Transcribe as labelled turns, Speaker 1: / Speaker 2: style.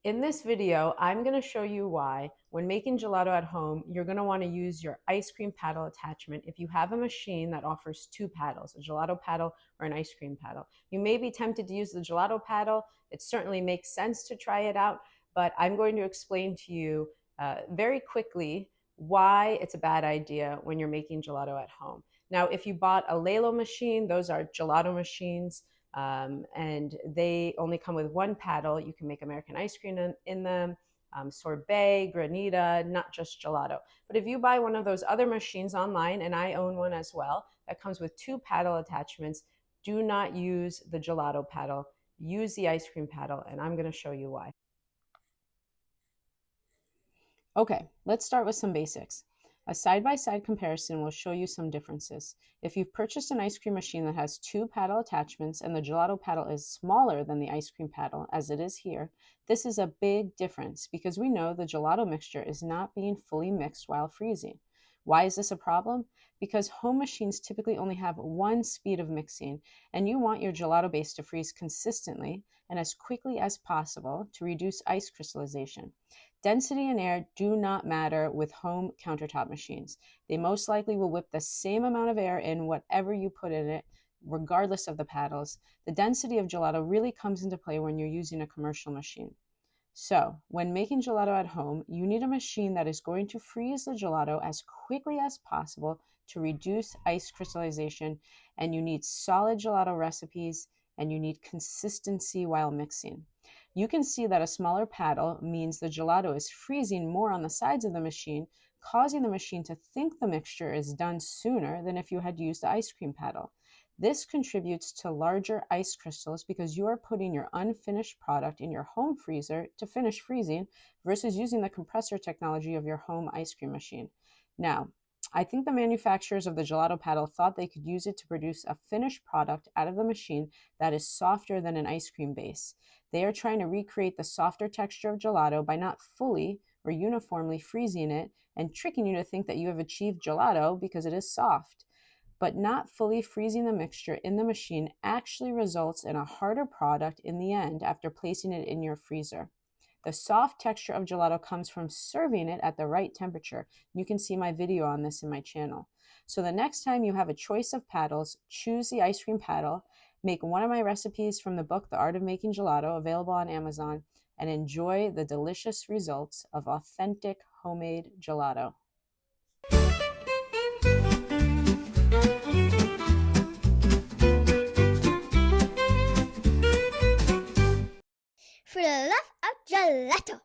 Speaker 1: In this video, I'm going to show you why, when making gelato at home, you're going to want to use your ice cream paddle attachment if you have a machine that offers two paddles, a gelato paddle or an ice cream paddle. You may be tempted to use the gelato paddle. It certainly makes sense to try it out, but I'm going to explain to you very quickly why it's a bad idea when you're making gelato at home. Now, if you bought a Lelo machine, those are gelato machines. And they only come with one paddle. You can make American ice cream in them, sorbet, granita, not just gelato. But if you buy one of those other machines online, and I own one as well, that comes with two paddle attachments, do not use the gelato paddle. Use the ice cream paddle, and I'm going to show you why. Okay, let's start with some basics. A side-by-side comparison will show you some differences. If you've purchased an ice cream machine that has two paddle attachments and the gelato paddle is smaller than the ice cream paddle, as it is here, this is a big difference because we know the gelato mixture is not being fully mixed while freezing. Why is this a problem? Because home machines typically only have one speed of mixing, and you want your gelato base to freeze consistently and as quickly as possible to reduce ice crystallization. Density and air do not matter with home countertop machines. They most likely will whip the same amount of air in whatever you put in it, regardless of the paddles. The density of gelato really comes into play when you're using a commercial machine. So, when making gelato at home, you need a machine that is going to freeze the gelato as quickly as possible to reduce ice crystallization, and you need solid gelato recipes, and you need consistency while mixing. You can see that a smaller paddle means the gelato is freezing more on the sides of the machine, causing the machine to think the mixture is done sooner than if you had used the ice cream paddle. This contributes to larger ice crystals because you are putting your unfinished product in your home freezer to finish freezing versus using the compressor technology of your home ice cream machine. Now, I think the manufacturers of the gelato paddle thought they could use it to produce a finished product out of the machine that is softer than an ice cream base. They are trying to recreate the softer texture of gelato by not fully or uniformly freezing it and tricking you to think that you have achieved gelato because it is soft. But not fully freezing the mixture in the machine actually results in a harder product in the end after placing it in your freezer. The soft texture of gelato comes from serving it at the right temperature. You can see my video on this in my channel. So the next time you have a choice of paddles, choose the ice cream paddle, make one of my recipes from the book, The Art of Making Gelato, available on Amazon, and enjoy the delicious results of authentic homemade gelato.
Speaker 2: For the love of gelato.